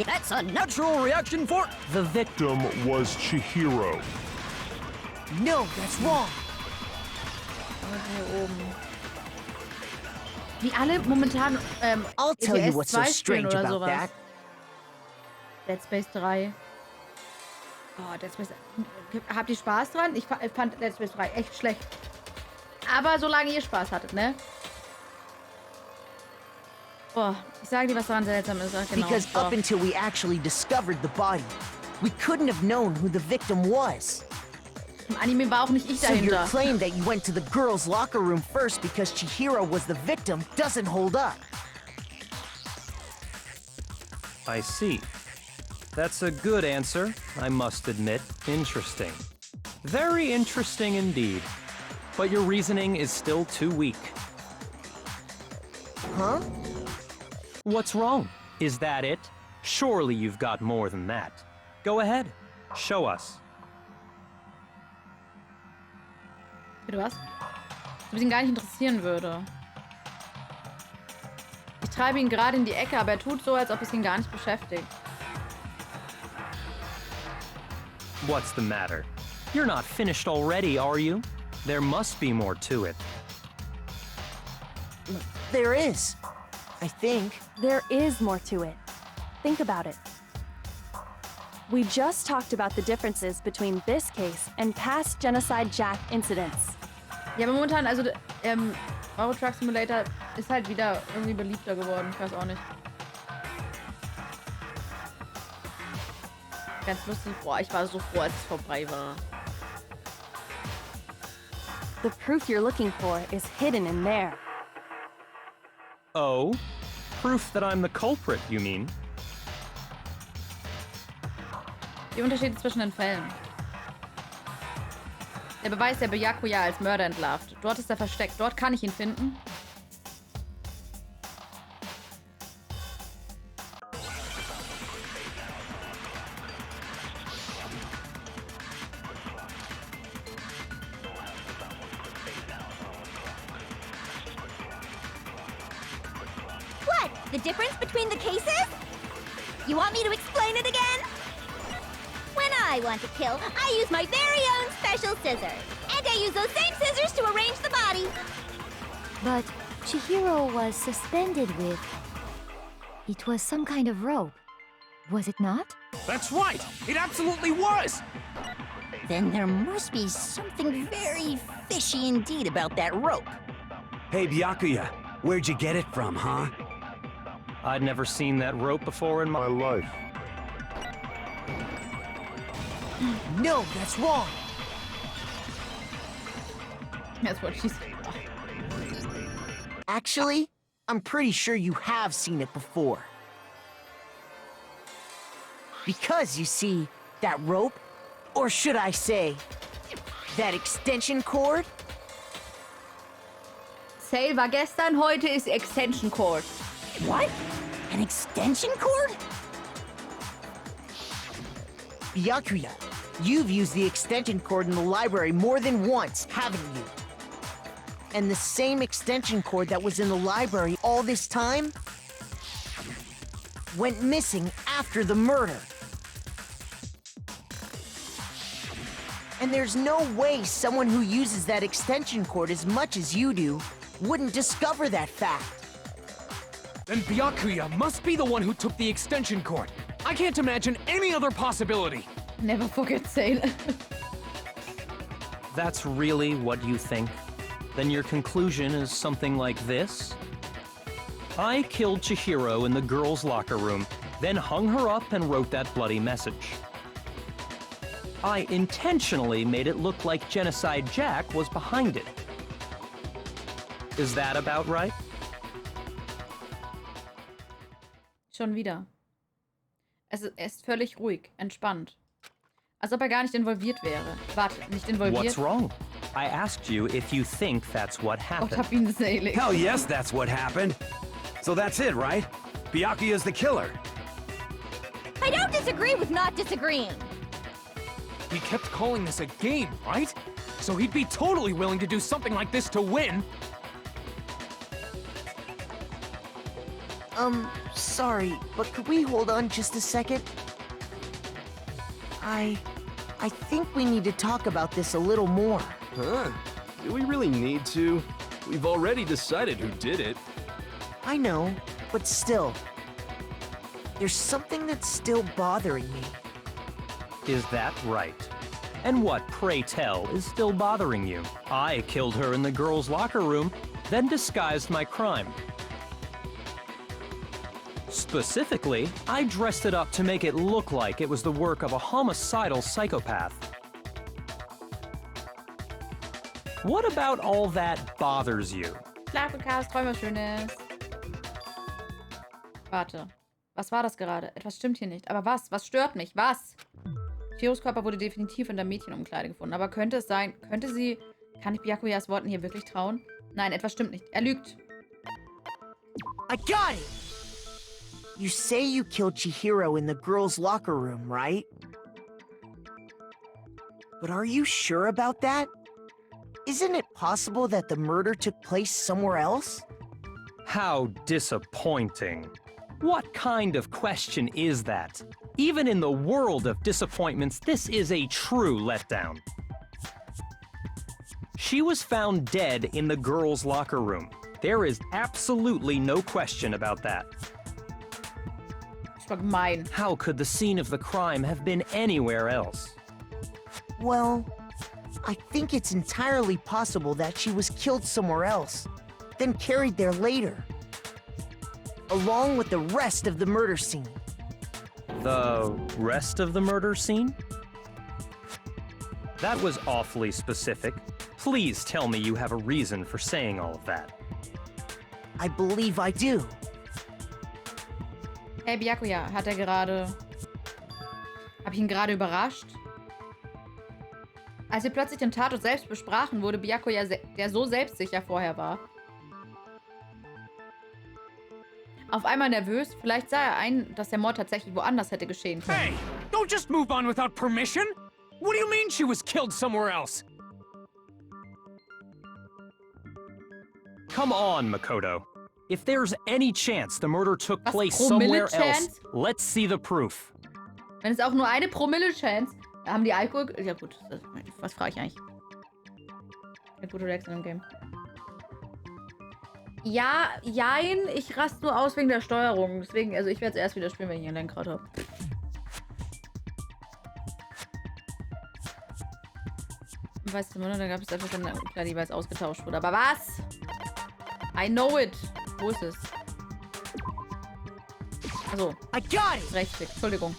That's a natural reaction for... The victim was Chihiro. No, that's wrong. Hier oben. Wie alle momentan I'll tell you what's so 2 strange oder about sowas. that. Dead Space 3. Oh, Dead Space... Habt ihr Spaß dran? Ich fand Dead Space 3 echt schlecht. Aber solange ihr Spaß hattet, ne? Boah, ich sage dir, was daran seltsam ist. Genau. Because up until we actually discovered the body, we couldn't have known who the victim was. Im Anime war auch nicht ich So your dahinter. claim that you went to the girls' locker room first because Chihiro was the victim doesn't hold up. I see. That's a good answer, I must admit. Interesting. Very interesting indeed. But your reasoning is still too weak. Huh? What's wrong? Is that it? Surely you've got more than that. Go ahead. Show us. Bitte was? Was ihn gar nicht interessieren würde. Ich treibe ihn gerade in die Ecke, aber er tut so, als ob es ihn gar nicht beschäftigt. What's the matter? You're not finished already, are you? There must be more to it. There is. I think. There is more to it. Think about it. We just talked about the differences between this case and past Genocide Jack incidents. Ja, aber momentan, also, Euro Truck Simulator ist halt wieder irgendwie beliebter geworden. Ich weiß auch nicht. Ganz lustig. Boah, ich war so froh, als es vorbei war. The proof you're looking for is hidden in there. Oh? Proof that I'm the culprit, you mean? Die Unterschiede zwischen den Fällen. Der Beweis, der Byakuya als Mörder entlarvt. Dort ist er versteckt. Dort kann ich ihn finden. What? The difference between the cases? You want me to explain it again? When I want to kill, I use my very own special scissors. And I use those same scissors to arrange the body. But Chihiro was suspended with... It was some kind of rope. Was it not? That's right! It absolutely was! Then there must be something very fishy indeed about that rope. Hey, Byakuya, where'd you get it from, huh? I'd never seen that rope before in my life. No, that's wrong. That's what she said. Actually, I'm pretty sure you have seen it before. Because, you see, that rope, or should I say, that extension cord? Sale war gestern, heute ist Extension Cord. What? An extension cord? Byakuya, you've used the extension cord in the library more than once, haven't you? And the same extension cord that was in the library all this time went missing after the murder. And there's no way someone who uses that extension cord as much as you do wouldn't discover that fact. Then Byakuya must be the one who took the extension cord. I can't imagine any other possibility. Never forget Sale. That's really what you think? Then your conclusion is something like this? I killed Chihiro in the girls' locker room, then hung her up and wrote that bloody message. I intentionally made it look like Genocide Jack was behind it. Is that about right? Schon wieder. Er ist völlig ruhig, entspannt. Als ob er gar nicht involviert wäre. Warte, nicht involviert? What's wrong? I asked you if you think that's what happened. Gott hab ihn selig. Hell yes, that's what happened. So that's it, right? Byakuya's the killer. I don't disagree with not disagreeing. He kept calling this a game, right? So he'd be totally willing to do something like this to win. Sorry, but could we hold on just a second? I think we need to talk about this a little more. Huh? Do we really need to? We've already decided who did it. I know, but still. There's something that's still bothering me. Is that right? And what, pray tell, is still bothering you? I killed her in the girls' locker room, then disguised my crime. Specifically, I dressed it up to make it look like it was the work of a homicidal psychopath. What about all that bothers you? Schlafen, Chaos, träum was Schönes. Warte. Was war das gerade? Etwas stimmt hier nicht. Aber was? Was stört mich? Was? Chihiros Körper wurde definitiv in der Mädchenumkleide gefunden. Aber könnte es sein... Könnte sie... Kann ich Byakuyas Worten hier wirklich trauen? Nein, etwas stimmt nicht. Er lügt. I got it! You say you killed Chihiro in the girls' locker room, right? But are you sure about that? Isn't it possible that the murder took place somewhere else? How disappointing. What kind of question is that? Even in the world of disappointments, this is a true letdown. She was found dead in the girls' locker room. There is absolutely no question about that. How could the scene of the crime have been anywhere else? Well, I think it's entirely possible that she was killed somewhere else, then carried there later, along with the rest of the murder scene. The rest of the murder scene? That was awfully specific. Please tell me you have a reason for saying all of that. I believe I do. Hey, Byakuya, hat er gerade... Hab ich ihn gerade überrascht? Als wir plötzlich den Tatort selbst besprachen, wurde Byakuya, der so selbstsicher vorher war, auf einmal nervös. Vielleicht sah er ein, dass der Mord tatsächlich woanders hätte geschehen können. Hey, don't just move on without permission! What do you mean she was killed somewhere else? Come on, Makoto. If there's any chance the murder took place somewhere else, let's see the proof. Wenn es auch nur eine Promille-Chance, da haben die Alkohol... Ja gut, was frage ich eigentlich? Eine gute Reaction im Game. Ja, jein, ich raste nur aus wegen der Steuerung. Deswegen, also ich werde es erst wieder spielen, wenn ich ein Lenkrad habe. Weißt du, da gab es etwas, klar, die weiß ausgetauscht wurde. Aber was? I know it. Wo ist es? Also. I got it. Rechtsklick, Entschuldigung.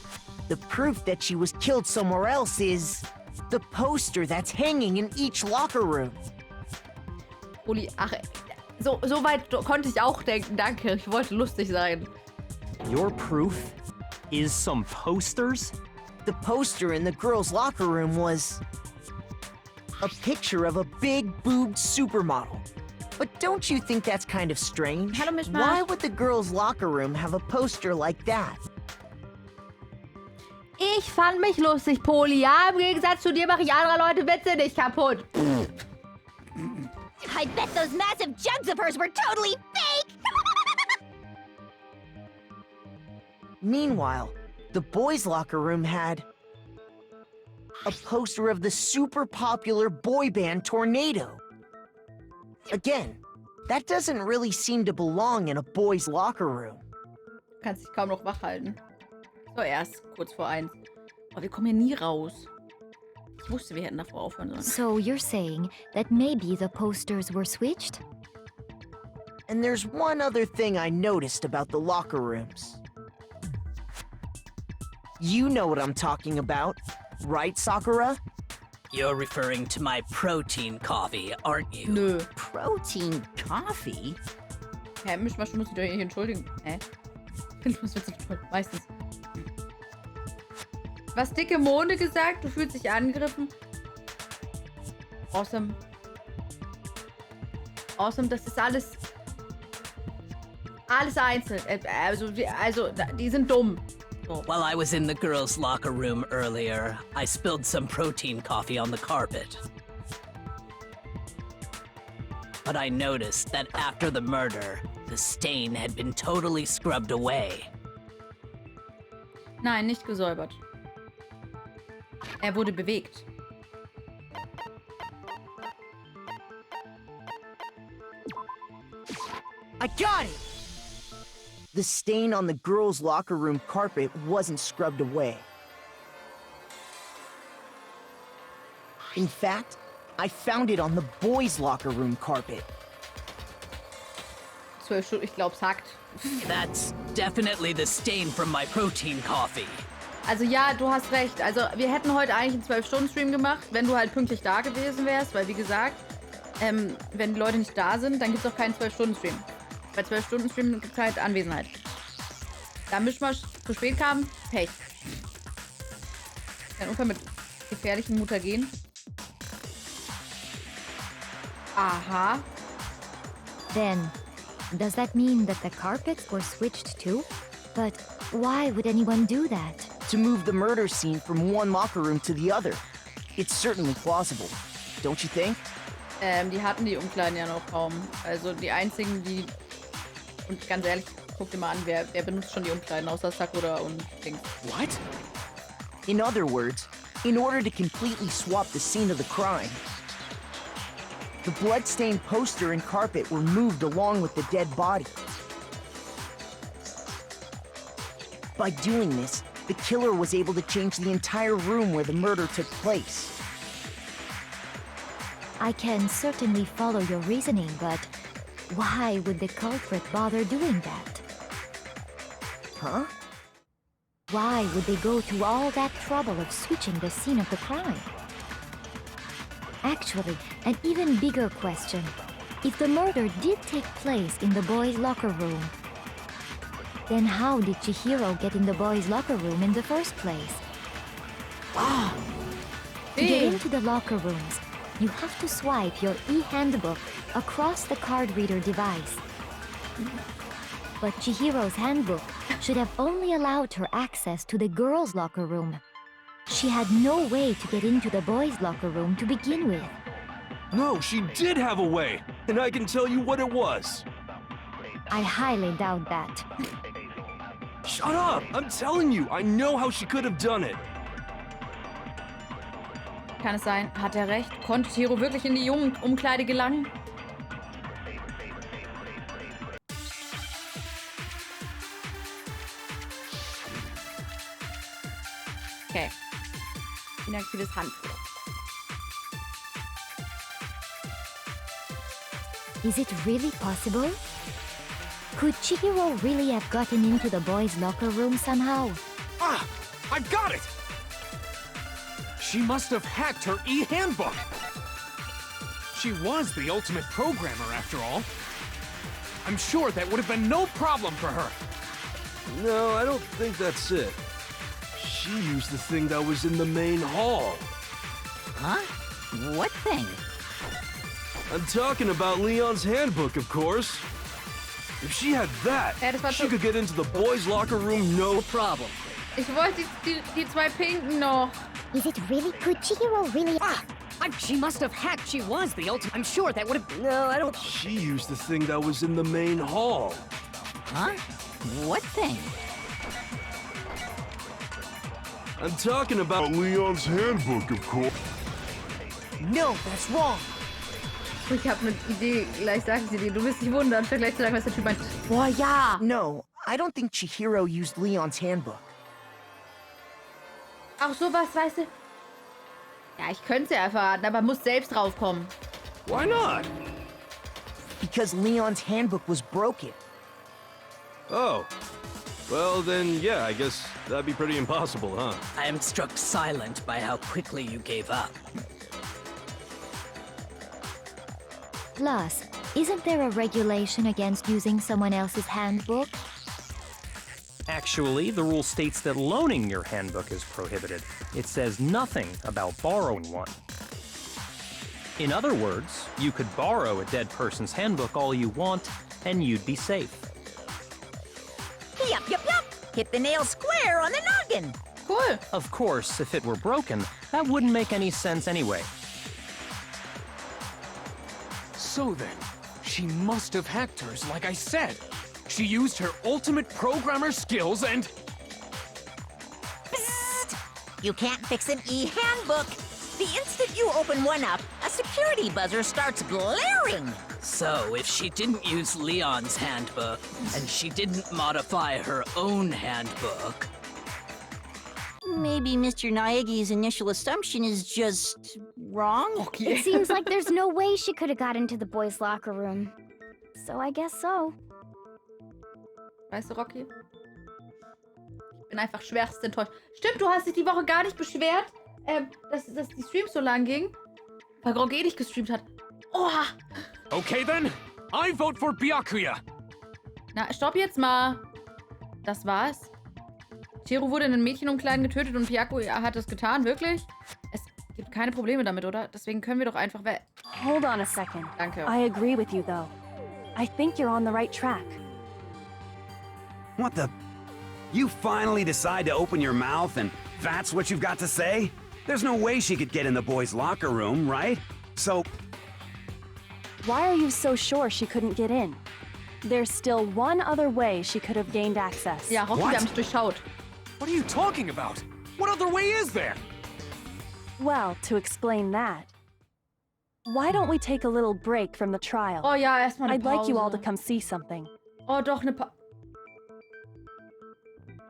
The proof that she was killed somewhere else is the poster that's hanging in each locker room. Uli, ach, so weit konnte ich auch denken. Danke, ich wollte lustig sein. Your proof is some posters? The poster in the girls' locker room was a picture of a big-boobed supermodel. But don't you think that's kind of strange? Hallo, Mischmasch. Why would the girls' locker room have a poster like that? Ich fand mich lustig, Poli. Ja, im Gegensatz zu dir mache ich andere Leute Witze nicht kaputt. I bet those massive jugs of hers were totally fake! Meanwhile, the boys' locker room had a poster of the super popular boy band Tornado. Again, that doesn't really seem to belong in a boys' locker room. Kannst dich kaum noch wach halten. So, erst kurz vor 1. Aber wir kommen hier nie raus. Ich wusste, wir hätten davor aufhören sollen. So you're saying that maybe the posters were switched? And there's one other thing I noticed about the locker rooms. You know what I'm talking about, right, Sakura? You're referring to my protein coffee, aren't you? Nö. Protein coffee? Hä, Mischmasch, du musst dich doch hier entschuldigen. Hä? Du musst jetzt meistens. Was dicke Monde gesagt? Du fühlst dich angegriffen? Awesome. Awesome, das ist alles... Alles einzeln. Also, die sind dumm. So. While I was in the girls' locker room earlier, I spilled some protein coffee on the carpet. But I noticed that after the murder, the stain had been totally scrubbed away. Nein, nicht gesäubert. Er wurde bewegt. I got it! The stain on the girls' locker room carpet wasn't scrubbed away. In fact, I found it on the boys' locker room carpet. 12 Stunden, ich glaub's hackt. That's definitely the stain from my protein coffee. Also ja, du hast recht. Also wir hätten heute eigentlich einen 12-Stunden-Stream gemacht, wenn du halt pünktlich da gewesen wärst, weil wie gesagt, wenn die Leute nicht da sind, dann gibt's auch keinen 12-Stunden-Stream. Bei 12-Stunden-Stream gibt's halt Anwesenheit. Da Mischmasch zu spät kam, Pech. Ein Unfall mit gefährlichen Mutagen. Aha. Then, does that mean that the carpets were switched too? But why would anyone do that? To move the murder scene from one locker room to the other. It's certainly plausible, don't you think? Die hatten die Umkleiden ja noch kaum. Also die einzigen, die... Und ganz ehrlich, Guck dir mal an, wer benutzt schon die Umkleiden außer Sakura und Dings. What? In other words, in order to completely swap the scene of the crime, the blood-stained poster and carpet were moved along with the dead body. By doing this, the killer was able to change the entire room where the murder took place. I can certainly follow your reasoning, but why would the culprit bother doing that? Huh? Why would they go to all that trouble of switching the scene of the crime? Actually, an even bigger question. If the murder did take place in the boys' locker room, then how did Chihiro get in the boys' locker room in the first place? To get into the locker rooms, you have to swipe your e-handbook across the card reader device. But Chihiro's handbook should have only allowed her access to the girls' locker room. She had no way to get into the boys' locker room to begin with. No, she did have a way, and I can tell you what it was. I highly doubt that. Shut up! I'm telling you, I know how she could have done it. Kann es sein? Hat er recht? Konnte Chihiro wirklich in die Jungenumkleide gelangen? Okay. Inaktives Handtuch. Is it really possible? Could Chihiro really have gotten into the boys' locker room somehow? Ah! I've got it! She must have hacked her e-handbook! She was the ultimate programmer, after all. I'm sure that would have been no problem for her. No, I don't think that's it. She used the thing that was in the main hall. Huh? What thing? I'm talking about Leon's handbook, of course. If she had that, she could get into the boys' locker room no problem. Ich wollte die zwei Pinken noch. Is it really? Could Chihiro really? She must have hacked. She was the ultimate. I'm sure that would have. No, I don't. She used the thing that was in the main hall. Huh? What thing? I'm talking about Leon's handbook, of course. No, that's wrong. Ich habe eine Idee. Gleich sag ich sie dir. Du wirst dich wundern. Vergleich zu sagen, was der Typ meint. Boah, ja. No, I don't think Chihiro used Leon's handbook. Auch sowas, weißt du? Ja, ich könnte es ja verraten, aber muss selbst draufkommen. Why not? Because Leon's handbook was broken. Oh. Well, then, yeah, I guess that'd be pretty impossible, huh? I am struck silent by how quickly you gave up. Plus, isn't there a regulation against using someone else's handbook? Actually, the rule states that loaning your handbook is prohibited. It says nothing about borrowing one. In other words, you could borrow a dead person's handbook all you want, and you'd be safe. Yup. Hit the nail square on the noggin. Cool. Of course, if it were broken, that wouldn't make any sense anyway. So then, she must have hacked hers, like I said. She used her ultimate programmer skills and... Psst! You can't fix an e-handbook. The instant you open one up, a security buzzer starts blaring. So, if she didn't use Leon's handbook, and she didn't modify her own handbook... Maybe Mr. Naegi's initial assumption is just wrong? It seems like there's no way she could have got into the boys' locker room. So I guess so. Weißt du, Rocky? Ich bin einfach schwerst enttäuscht. Stimmt, du hast dich die Woche gar nicht beschwert, dass die Streams so lang gingen, weil Grog eh nicht gestreamt hat. Oha! Okay then, I vote for Byakuya. Na, stopp jetzt mal. Das war's. Chihiro wurde in einem Mädchenumkleiden getötet und Byakuya hat es getan, wirklich? Es gibt keine Probleme damit, oder? Deswegen können wir doch einfach... Hold on a second. Danke. I agree with you, though. I think you're on the right track. What the? You finally decide to open your mouth and that's what you've got to say? There's no way she could get in the boys' locker room, right? So... Why are you so sure she couldn't get in? There's still one other way she could have gained access. Ja, Rocky, wir haben mich durchschaut. What are you talking about? What other way is there? Well, to explain that, why don't we take a little break from the trial? Oh ja, erstmal eine I'd like you all to Pause. come see something. Oh, doch, eine Pause.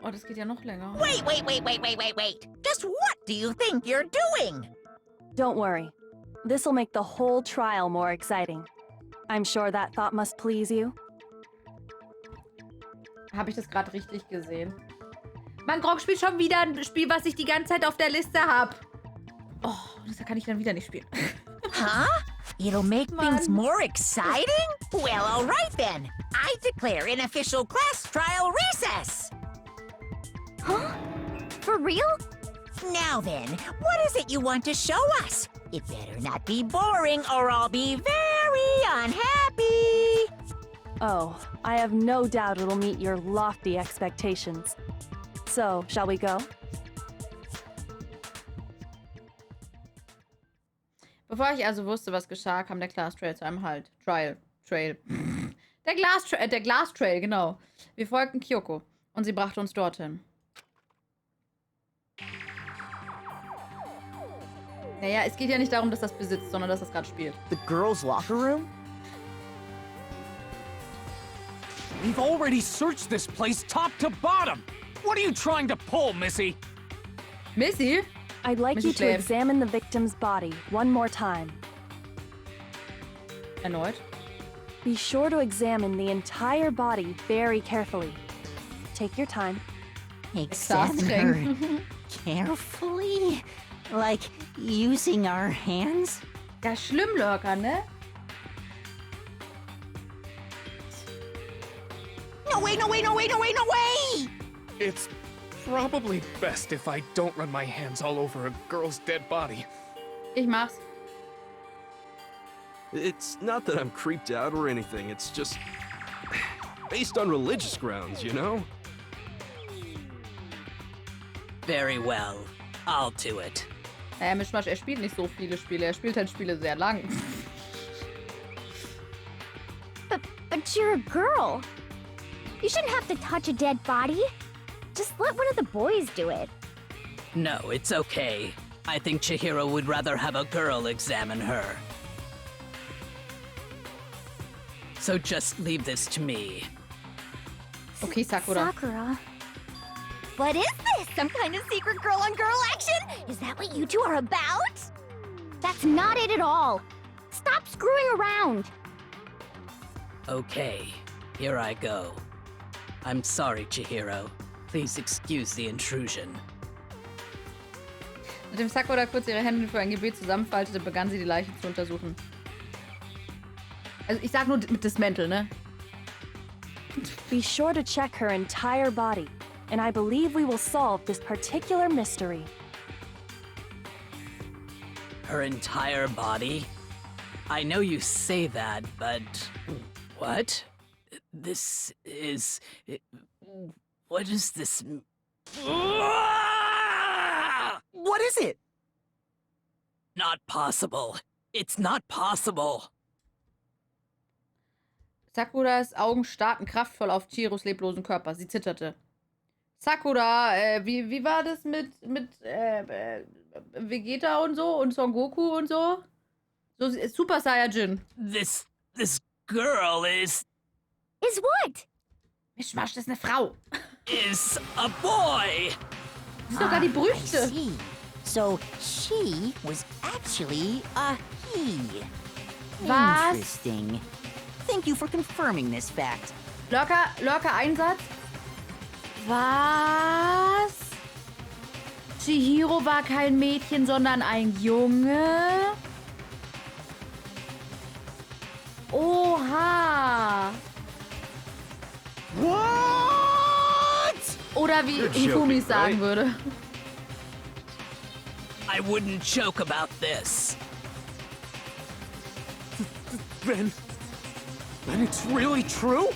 Oh, das geht ja noch länger. Wait. Just what do you think you're doing? Don't worry. This'll make the whole trial more exciting. I'm sure that thought must please you. Habe ich das gerade richtig gesehen? Mann, Grog spielt schon wieder ein Spiel, was ich die ganze Zeit auf der Liste habe. Oh, das kann ich dann wieder nicht spielen. Huh? It'll make things more exciting? Well, all right then. I declare an official class trial recess. Huh? For real? Now then, what is it you want to show us? It better not be boring or I'll be very unhappy. Oh, I have no doubt it'll meet your lofty expectations. So, shall we go? Bevor ich also wusste, was geschah, kam der Glass Trail zu einem Halt. Trail. Der Glass Trail, genau. Wir folgten Kyoko und sie brachte uns dorthin. Naja, es geht ja nicht darum, dass das besitzt, sondern dass das gerade spielt. The girls' locker room? We've already searched this place top to bottom. What are you trying to pull, Missy? Missy? I'd like Missy you to schläft. examine the victim's body one more time. Erneut? Be sure to examine the entire body very carefully. Take your time. Examine her carefully? Like using our hands? Ja, schlimm, Lurker, ne? No way! It's probably best if I don't run my hands all over a girl's dead body. Ich mach's. It's not that I'm creeped out or anything, it's just based on religious grounds, you know? Very well. I'll do it. Naja, Mischmasch, spielt nicht so viele Spiele. Spielt halt Spiele sehr lang. But you're a girl. You shouldn't have to touch a dead body. Just let one of the boys do it. No, it's okay. I think Chihiro would rather have a girl examine her. So just leave this to me. Okay, Sakura. Sakura? What is this? Some kind of secret girl-on-girl action? Is that what you two are about? That's not it at all. Stop screwing around. Okay, here I go. I'm sorry, Chihiro. Please excuse the intrusion. Nachdem Sakura kurz ihre Hände für ein Gebet zusammenfaltete, begann sie die Leiche zu untersuchen. Also ich sag nur mit Dismantle, ne? Be sure to check her entire body, and I believe we will solve this particular mystery. Her entire body? I know you say that, but... What? This is... What is this... What is it? Not possible. It's not possible. Sakuras Augen starrten kraftvoll auf Chihiros leblosen Körper. Sie zitterte. Sakura, wie war das mit Vegeta und so und Son Goku und so? So Super Saiyajin. This girl is... Is what? Mischmasch, das ist eine Frau. Is a boy. Sogar die Brüste. I see. So she was actually a he. Was? Interesting. Thank you for confirming this fact. Lurker Einsatz? Was? Chihiro war kein Mädchen, sondern ein Junge? Oha! What? Oder wie Hifumi sagen würde. I wouldn't joke about this. Then it's really true?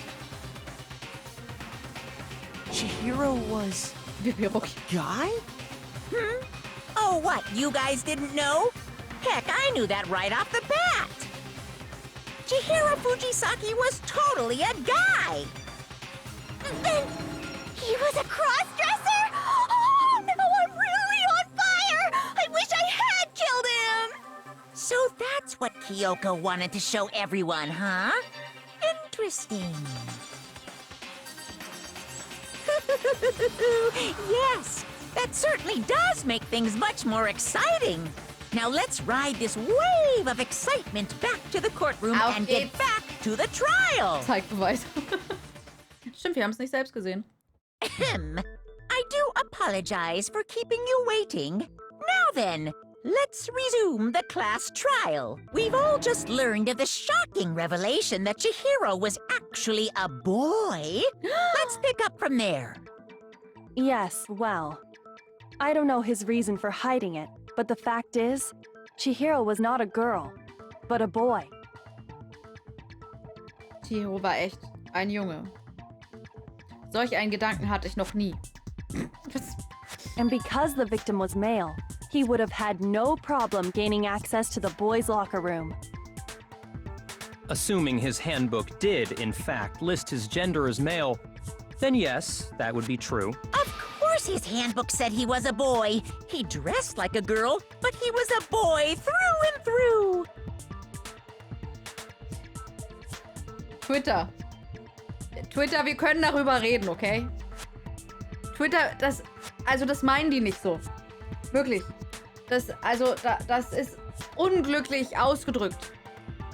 Chihiro was a guy? Oh, what? You guys didn't know? Heck, I knew that right off the bat. Chihiro Fujisaki was totally a guy. Then he was a cross-dresser? Oh, now I'm really on fire! I wish I had killed him! So that's what Kyoko wanted to show everyone, huh? Interesting. Yes, that certainly does make things much more exciting. Now let's ride this wave of excitement back to the courtroom and get back to the trial. Zeigbeweis. Stimmt, wir haben es nicht selbst gesehen. I do apologize for keeping you waiting. Now then, let's resume the class trial. We've all just learned of the shocking revelation that Chihiro was actually a boy. Let's pick up from there. Yes, well, I don't know his reason for hiding it, but the fact is, Chihiro was not a girl, but a boy. Chihiro war echt ein Junge. Solch einen Gedanken hatte ich noch nie. And because the victim was male, he would have had no problem gaining access to the boys' locker room. Assuming his handbook did, in fact, list his gender as male, then yes, that would be true. Of course his handbook said he was a boy. He dressed like a girl, but he was a boy through and through. Twitter, wir können darüber reden, okay? Twitter, das meinen die nicht so. Wirklich. Das ist unglücklich ausgedrückt.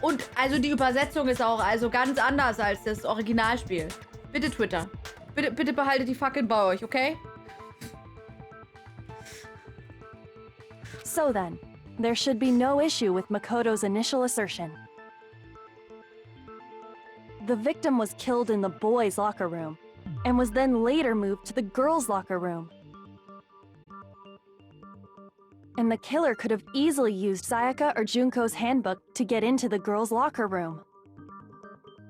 Und also die Übersetzung ist auch ganz anders als das Originalspiel. Bitte Twitter. Bitte behaltet die Fackeln bei euch, okay? So then, there should be no issue with Makoto's initial assertion. The victim was killed in the boys' locker room, and was then later moved to the girls' locker room. And the killer could have easily used Sayaka or Junko's handbook to get into the girls' locker room.